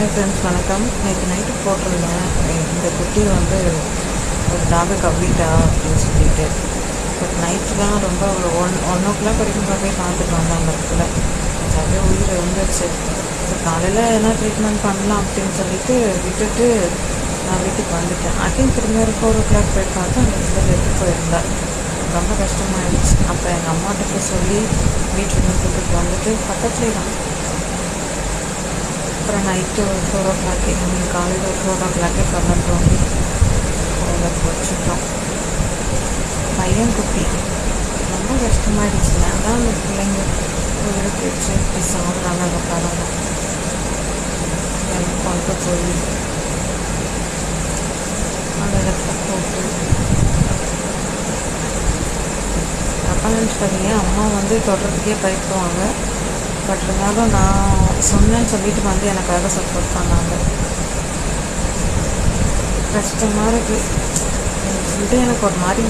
Hi friends, வணக்கம். நேற்று night போட்டிருந்தேன் இந்த குட்டி வந்து ஒரு டாகை கவ்விட்டா அப்படின்னு சொல்லிட்டு. பட் நைட்டுலாம் ரொம்ப ஒரு ஒன் ஓ கிளாக் வரைக்கும் போய் பார்த்துட்டு வந்தேன். அந்த இடத்துல அப்படியே உயிரை வந்துடுச்சு. ஸோ காலையில் எதனா ட்ரீட்மெண்ட் பண்ணலாம் அப்படின்னு சொல்லிட்டு விட்டுட்டு நான் வீட்டுக்கு வந்துட்டேன். அகைன் திரும்பி ஒரு 4 ஓ கிளாக் போய் பார்த்தா அந்த இடத்துல எடுத்து போயிருந்தேன். ரொம்ப கஷ்டமாயிடுச்சு. அப்போ எங்கள் அம்மாட்ட போய் சொல்லி வீட்டிலேருந்து கூப்பிட்டு வந்துட்டு பக்கத்துலேயே தான். அப்புறம் நைட்டு ஒரு 4 ஓ கிளாக்கே காலையில் ஒரு 4 ஓ கிளாக்கே கொண்டு வந்து அதில் வச்சுட்டோம். பையன் குட்டி ரொம்ப கஷ்டமாயிடுச்சு. அதான் அந்த பிள்ளைங்க உயிருக்கு வச்சு இப்படி சாப்பிட்றாங்க. அந்த படம் கொண்டு போய் அந்த இடத்துல போட்டு தப்பாக நினச்சிக்காதீங்க. அம்மா வந்து தொடர்றதுக்கே பயப்படுவாங்க. பட் இருந்தாலும் நான் சொன்னேன்னு சொல்லிட்டு வந்து எனக்காக சப்போர்ட் பண்ணாங்க. கஷ்டமாக இருக்குது சொல்லிட்டு எனக்கு ஒரு மாதிரி